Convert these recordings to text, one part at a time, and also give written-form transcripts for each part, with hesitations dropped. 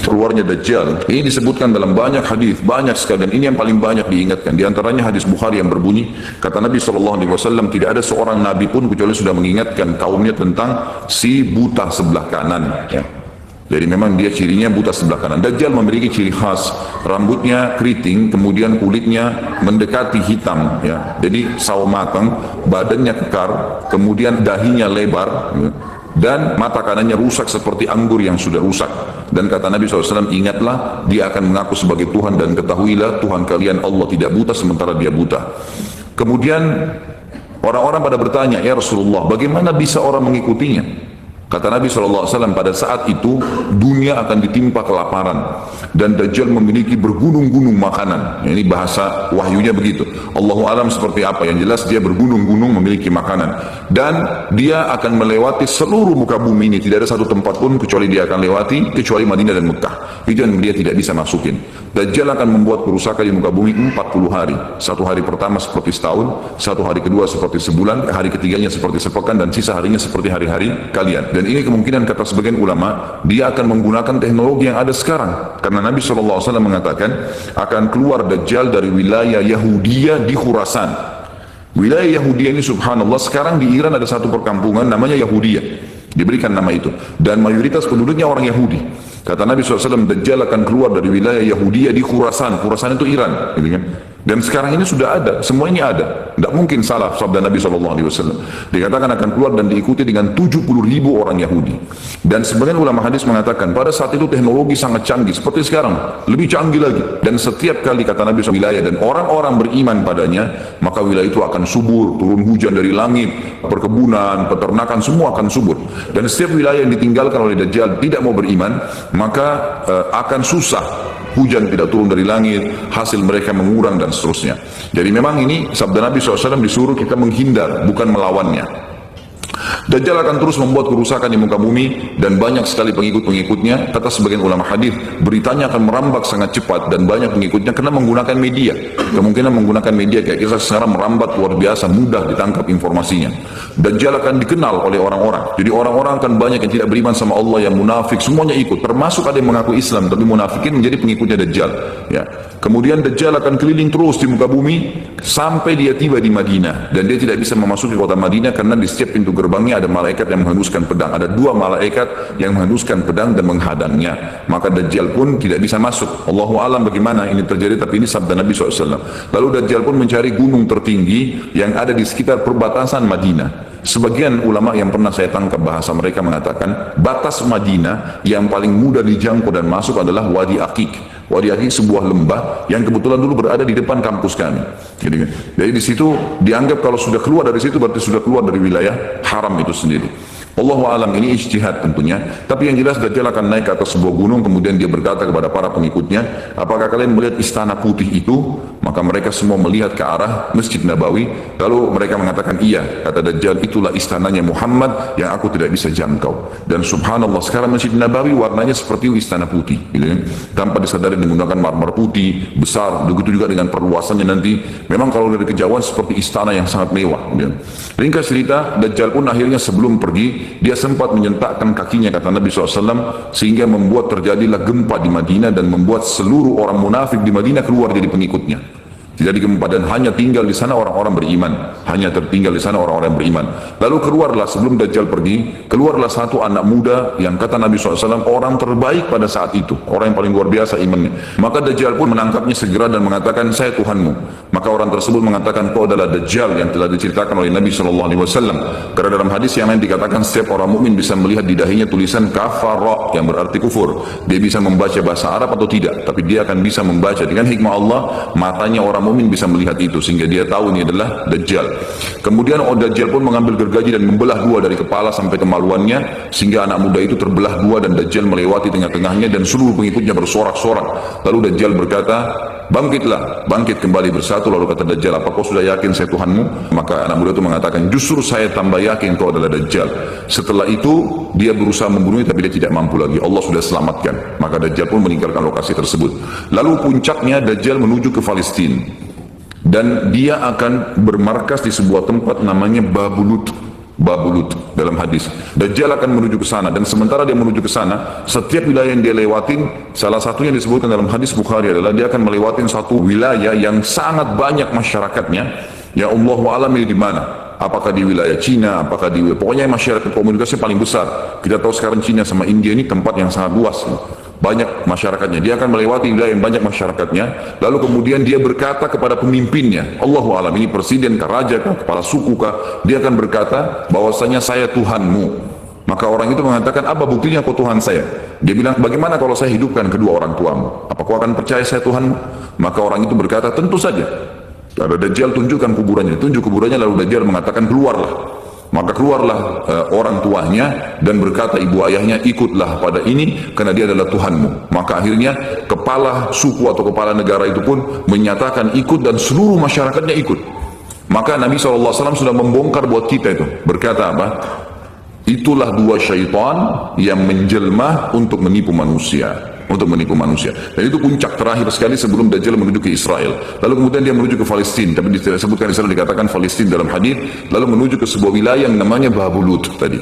keluarnya Dajjal. Ini disebutkan dalam banyak hadis, banyak sekali, dan ini yang paling banyak diingatkan. Di antaranya hadis Bukhari yang berbunyi, kata Nabi SAW, tidak ada seorang nabi pun kecuali sudah mengingatkan kaumnya tentang si buta sebelah kanan. Ya. Jadi memang dia cirinya buta sebelah kanan. Dajjal memiliki ciri khas, rambutnya keriting, kemudian kulitnya mendekati hitam. Ya. Jadi sawo matang, badannya kekar, kemudian dahinya lebar. Ya. Dan mata kanannya rusak seperti anggur yang sudah rusak. Dan kata Nabi SAW, ingatlah dia akan mengaku sebagai Tuhan, dan ketahuilah Tuhan kalian Allah tidak buta sementara dia buta. Kemudian orang-orang pada bertanya, ya Rasulullah, bagaimana bisa orang mengikutinya? Kata Nabi SAW, pada saat itu dunia akan ditimpa kelaparan dan Dajjal memiliki bergunung-gunung makanan. Ini bahasa wahyunya begitu. Allahu alam seperti apa, yang jelas dia bergunung-gunung memiliki makanan, dan dia akan melewati seluruh muka bumi ini. Tidak ada satu tempat pun kecuali dia akan lewati, kecuali Madinah dan Mekah. Itu yang dia tidak bisa masukin. Dajjal akan membuat kerusakan di muka bumi 40 hari. Satu hari pertama seperti setahun, satu hari kedua seperti sebulan, hari ketiganya seperti sepekan, dan sisa harinya seperti hari-hari kalian. Dan ini kemungkinan, kata sebagian ulama, dia akan menggunakan teknologi yang ada sekarang. Karena Nabi SAW mengatakan akan keluar Dajjal dari wilayah Yahudiyah di Khurasan. Wilayah Yahudiyah ini subhanallah, sekarang di Iran ada satu perkampungan namanya Yahudiyah, diberikan nama itu, dan mayoritas penduduknya orang Yahudi. Kata Nabi SAW, Dajjal akan keluar dari wilayah Yahudiyah di Khurasan. Khurasan itu Iran, gitu kan? Dan sekarang ini sudah ada, semua ini ada. Tidak mungkin salah sabda Nabi SAW. Dikatakan akan keluar dan diikuti dengan 70.000 orang Yahudi. Dan sebagian ulama hadis mengatakan pada saat itu teknologi sangat canggih, seperti sekarang, lebih canggih lagi. Dan setiap kali, kata Nabi SAW, wilayah dan orang-orang beriman padanya, maka wilayah itu akan subur, turun hujan dari langit, perkebunan, peternakan, semua akan subur. Dan setiap wilayah yang ditinggalkan oleh Dajjal tidak mau beriman, maka akan susah. Hujan tidak turun dari langit, hasil mereka mengurang, dan seterusnya. Jadi memang ini sabda Nabi SAW, disuruh kita menghindar, bukan melawannya. Dajjal akan terus membuat kerusakan di muka bumi dan banyak sekali pengikut-pengikutnya. Kata sebagian ulama hadis, beritanya akan merambak sangat cepat dan banyak pengikutnya karena menggunakan media. Kemungkinan menggunakan media kayak kisah sekarang merambat luar biasa, mudah ditangkap informasinya. Dajjal akan dikenal oleh orang-orang. Jadi orang-orang akan banyak yang tidak beriman sama Allah, yang munafik, semuanya ikut. Termasuk ada yang mengaku Islam tapi munafikin menjadi pengikutnya Dajjal. Ya. Kemudian Dajjal akan keliling terus di muka bumi sampai dia tiba di Madinah, dan dia tidak bisa memasuki kota Madinah karena di setiap pintu gerbangnya ada malaikat yang menghembuskan pedang. Ada 2 malaikat yang menghembuskan pedang dan menghadangnya. Maka Dajjal pun tidak bisa masuk. Allahu alam bagaimana ini terjadi, tapi ini sabda Nabi SAW. Lalu Dajjal pun mencari gunung tertinggi yang ada di sekitar perbatasan Madinah. Sebagian ulama yang pernah saya tangkap bahasa mereka mengatakan batas Madinah yang paling mudah dijangkau dan masuk adalah Wadi Aqiq. Wadi Aqiq sebuah lembah yang kebetulan dulu berada di depan kampus kami. Jadi di situ dianggap kalau sudah keluar dari situ berarti sudah keluar dari wilayah haram itu sendiri. Allahu alam, ini ijtihad tentunya. Tapi yang jelas Dajjal akan naik ke atas sebuah gunung, kemudian dia berkata kepada para pengikutnya, apakah kalian melihat istana putih itu? Maka mereka semua melihat ke arah Masjid Nabawi. Lalu mereka mengatakan, iya. Kata Dajjal, itulah istananya Muhammad yang aku tidak bisa jangkau. Dan subhanallah, sekarang Masjid Nabawi warnanya seperti istana putih, gitu kan? Tanpa disadari menggunakan marmer putih besar. Begitu juga dengan perluasannya nanti. Memang kalau dari kejauhan seperti istana yang sangat mewah, gitu kan? Ringkas cerita, Dajjal pun akhirnya sebelum pergi, dia sempat menyentakkan kakinya, kata Nabi SAW, sehingga membuat terjadilah gempa di Madinah dan membuat seluruh orang munafik di Madinah keluar dari pengikutnya. Jadi gempa, dan hanya tinggal di sana orang-orang beriman. Hanya tertinggal di sana orang-orang beriman. Lalu keluarlah, sebelum Dajjal pergi, keluarlah satu anak muda yang kata Nabi SAW orang terbaik pada saat itu, orang yang paling luar biasa imannya. Maka Dajjal pun menangkapnya segera dan mengatakan, saya Tuhanmu. Maka orang tersebut mengatakan, kau adalah Dajjal yang telah diceritakan oleh Nabi SAW. Karena dalam hadis yang lain dikatakan setiap orang mukmin bisa melihat di dahinya tulisan kafara yang berarti kufur. Dia bisa membaca bahasa Arab atau tidak, tapi dia akan bisa membaca dengan hikmah Allah. Matanya orang mukmin bisa melihat itu, sehingga dia tahu ini adalah Dajjal. Kemudian Dajjal pun mengambil gergaji dan membelah 2 dari kepala sampai kemaluannya, sehingga anak muda itu terbelah 2 dan Dajjal melewati tengah-tengahnya dan seluruh pengikutnya bersorak-sorak. Lalu Dajjal berkata, bangkitlah, bangkit kembali bersatu. Lalu kata Dajjal, apa kau sudah yakin saya Tuhanmu? Maka anak muda itu mengatakan, justru saya tambah yakin kau adalah Dajjal. Setelah itu dia berusaha membunuhnya tapi dia tidak mampu lagi, Allah sudah selamatkan. Maka Dajjal pun meninggalkan lokasi tersebut. Lalu puncaknya Dajjal menuju ke Palestina, dan dia akan bermarkas di sebuah tempat namanya Babulut. Babulut dalam hadis. Dajjal akan menuju ke sana, dan sementara dia menuju ke sana, setiap wilayah yang dia lewatin, salah satunya disebutkan dalam hadis Bukhari adalah dia akan melewatin satu wilayah yang sangat banyak masyarakatnya. Ya Allah alam ini di mana? Apakah di wilayah Cina, apakah di pokoknya masyarakat komunitasnya paling besar. Kita tahu sekarang Cina sama India ini tempat yang sangat luas, banyak masyarakatnya. Dia akan melewati wilayah yang banyak masyarakatnya, lalu kemudian dia berkata kepada pemimpinnya, Allahu alam, ini presiden kah, raja kah, kepala suku kah, dia akan berkata bahwasanya saya Tuhanmu. Maka orang itu mengatakan, apa buktinya kau Tuhan saya? Dia bilang, bagaimana kalau saya hidupkan kedua orang tuamu? Apa kau akan percaya saya Tuhanmu? Maka orang itu berkata, tentu saja. Ada Dajjal, tunjukkan kuburannya. Tunjuk kuburannya, lalu Dajjal mengatakan, keluarlah. Maka keluarlah orang tuanya dan berkata ibu ayahnya, ikutlah pada ini karena dia adalah Tuhanmu. Maka akhirnya kepala suku atau kepala negara itu pun menyatakan ikut, dan seluruh masyarakatnya ikut. Maka Nabi SAW sudah membongkar buat kita itu. Berkata apa? Itulah dua syaitan yang menjelma untuk menipu manusia. Untuk menipu manusia. Dan itu puncak terakhir sekali sebelum Dajjal menuju ke Israel. Lalu kemudian dia menuju ke Palestina. Tapi disebutkan di sana, dikatakan Palestina dalam hadis. Lalu menuju ke sebuah wilayah yang namanya Babulut tadi.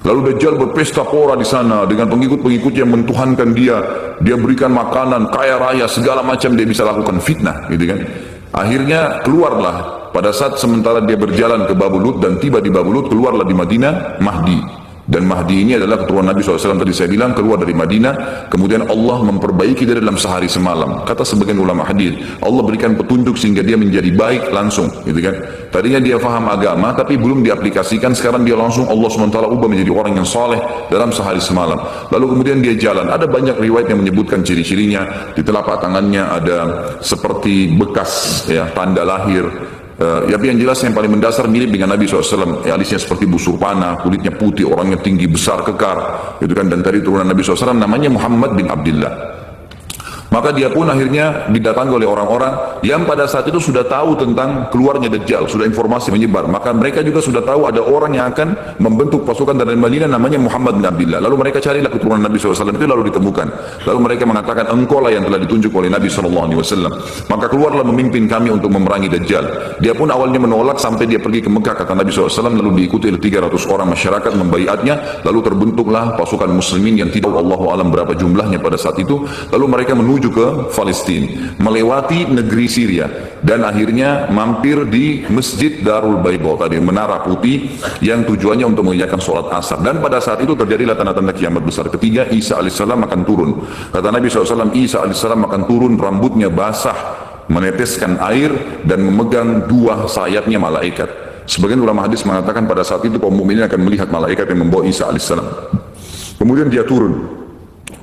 Lalu Dajjal berpesta pora di sana dengan pengikut-pengikut yang mentuhankan dia. Dia berikan makanan, kaya raya, segala macam dia bisa lakukan, fitnah, gitu kan. Akhirnya keluarlah pada saat sementara dia berjalan ke Babulut dan tiba di Babulut, keluarlah di Madinah Mahdi. Dan Mahdi ini adalah keturunan Nabi SAW, tadi saya bilang, keluar dari Madinah, kemudian Allah memperbaiki dia dalam sehari semalam. Kata sebagian ulama hadis, Allah berikan petunjuk sehingga dia menjadi baik langsung, gitu kan. Tadinya dia faham agama tapi belum diaplikasikan, sekarang dia langsung Allah SWT ubah menjadi orang yang saleh dalam sehari semalam. Lalu kemudian dia jalan. Ada banyak riwayat yang menyebutkan ciri-cirinya. Di telapak tangannya ada seperti bekas ya, tanda lahir. Tapi yang jelas yang paling mendasar mirip dengan Nabi SAW. Alisnya seperti busur panah, kulitnya putih, orangnya tinggi, besar, kekar, gitu kan. Dan tadi turunan Nabi SAW namanya Muhammad bin Abdullah. Maka dia pun akhirnya didatangi oleh orang-orang yang pada saat itu sudah tahu tentang keluarnya Dajjal, sudah informasi menyebar. Maka mereka juga sudah tahu ada orang yang akan membentuk pasukan dari Madinah namanya Muhammad bin Abdullah. Lalu mereka carilah keturunan Nabi SAW itu, lalu ditemukan. Lalu mereka mengatakan, engkau lah yang telah ditunjuk oleh Nabi SAW. Maka keluarlah memimpin kami untuk memerangi Dajjal. Dia pun awalnya menolak sampai dia pergi ke Mekah, kata Nabi SAW, lalu diikuti oleh 300 orang masyarakat membaiatnya. Lalu terbentuklah pasukan muslimin yang tidak Allahu alam berapa jumlahnya pada saat itu. Lalu mereka menuju ke Palestina, melewati negeri Syria, dan akhirnya mampir di Masjid Darul Bayda tadi, menara putih yang tujuannya untuk mengerjakan sholat asar. Dan pada saat itu terjadilah tanda-tanda kiamat besar. Ketiga, Isa alaihissalam akan turun. Kata Nabi SAW, Isa alaihissalam akan turun, rambutnya basah, meneteskan air, dan memegang dua sayapnya malaikat. Sebagian ulama hadis mengatakan pada saat itu kaum mukminin akan melihat malaikat yang membawa Isa alaihissalam. Kemudian dia turun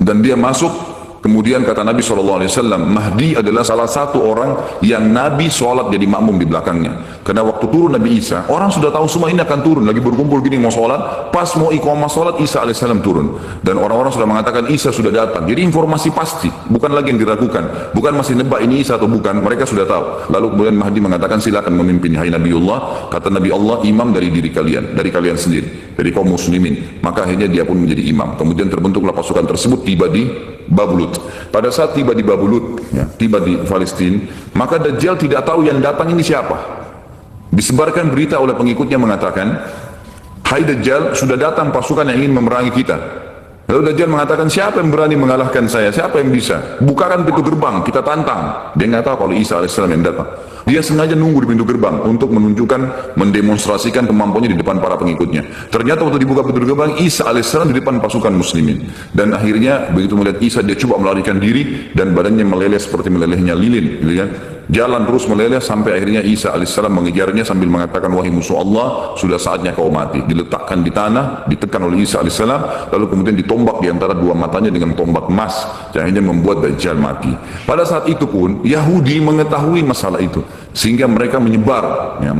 dan dia masuk. Kemudian kata Nabi SAW, Mahdi adalah salah satu orang yang Nabi sholat jadi makmum di belakangnya. Karena waktu turun Nabi Isa, orang sudah tahu semua ini akan turun. Lagi berkumpul gini mau sholat, pas mau iqamah sholat, Isa AS turun. Dan orang-orang sudah mengatakan Isa sudah datang. Jadi informasi pasti, bukan lagi yang diragukan. Bukan masih nebak ini Isa atau bukan, mereka sudah tahu. Lalu kemudian Mahdi mengatakan, silakan memimpin, hai Nabiullah. Kata Nabi Allah, imam dari diri kalian, dari kalian sendiri, dari kaum muslimin. Maka akhirnya dia pun menjadi imam. Kemudian terbentuklah pasukan tersebut, tiba di Babulut. Pada saat tiba di Babulut, ya, tiba di Palestina, maka Dajjal tidak tahu yang datang ini siapa. Disebarkan berita oleh pengikutnya mengatakan, hai Dajjal, sudah datang pasukan yang ingin memerangi kita. Lalu Dajjal mengatakan, siapa yang berani mengalahkan saya? Siapa yang bisa? Bukakan pintu gerbang, kita tantang. Dia nggak tahu kalau Isa alaihissalam yang datang. Dia sengaja nunggu di pintu gerbang untuk menunjukkan, mendemonstrasikan kemampuannya di depan para pengikutnya. Ternyata waktu dibuka pintu gerbang, Isa alaihissalam di depan pasukan muslimin. Dan akhirnya begitu melihat Isa, dia coba melarikan diri dan badannya meleleh seperti melelehnya lilin, gitu kan? Jalan terus meleleh sampai akhirnya Isa alaihissalam mengejarnya sambil mengatakan, wahai musuh Allah, sudah saatnya kau mati. Diletakkan di tanah, ditekan oleh Isa alaihissalam, lalu kemudian ditombak di antara dua matanya dengan tombak emas, yang akhirnya membuat Dajjal mati. Pada saat itu pun Yahudi mengetahui masalah itu, sehingga mereka menyebar, ya,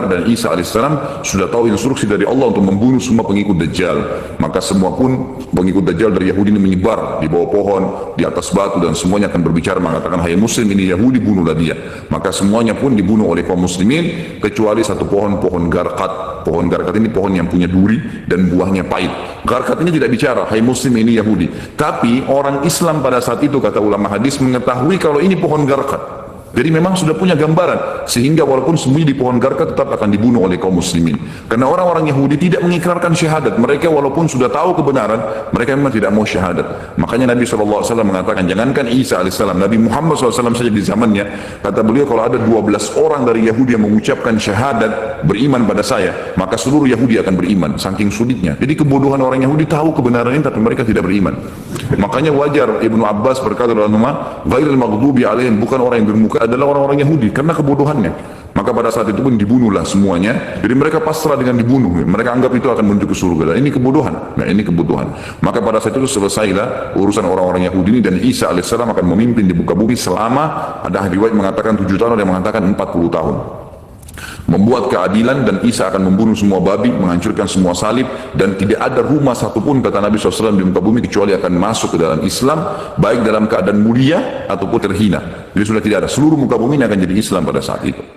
dan Isa alaihissalam sudah tahu instruksi dari Allah untuk membunuh semua pengikut Dajjal. Maka semua pun pengikut Dajjal dari Yahudi ini menyebar di bawah pohon, di atas batu, dan semuanya akan berbicara mengatakan, hai muslim, ini Yahudi, bunuhlah dia. Maka semuanya pun dibunuh oleh kaum muslimin kecuali satu pohon garkat. Pohon garkat ini pohon yang punya duri dan buahnya pahit. Garkat ini tidak bicara, hai muslim, ini Yahudi. Tapi orang Islam pada saat itu, kata ulama hadis, mengetahui kalau ini pohon garkat. Jadi memang sudah punya gambaran, sehingga walaupun sembunyi di pohon karka tetap akan dibunuh oleh kaum muslimin. Karena orang-orang Yahudi tidak mengikrarkan syahadat. Mereka walaupun sudah tahu kebenaran, mereka memang tidak mau syahadat. Makanya Nabi SAW mengatakan, jangankan Isa AS, Nabi Muhammad SAW saja di zamannya, kata beliau, kalau ada 12 orang dari Yahudi yang mengucapkan syahadat, beriman pada saya, maka seluruh Yahudi akan beriman. Saking sulitnya. Jadi kebodohan orang Yahudi tahu kebenaran ini, tapi mereka tidak beriman. Makanya wajar Ibnu Abbas berkata dalam nama, ghairil maghdubi alaihim, bukan orang yang bermuka, adalah orang-orang Yahudi karena kebodohannya. Maka pada saat itu pun dibunuhlah semuanya. Jadi mereka pasrah dengan dibunuh. Mereka anggap itu akan menuju ke surga. Dan ini kebodohan. Nah, ini kebodohan. Maka pada saat itu selesailah urusan orang-orang Yahudi ini, dan Isa alaihissalam akan memimpin di muka bumi selama, ada riwayat mengatakan 7 tahun, ada yang mengatakan 40 tahun. Membuat keadilan, dan Isa akan membunuh semua babi, menghancurkan semua salib, dan tidak ada rumah satupun, kata Nabi SAW, di muka bumi kecuali akan masuk ke dalam Islam, baik dalam keadaan mulia ataupun terhina. Jadi sudah tidak ada, seluruh muka bumi ini akan jadi Islam pada saat itu.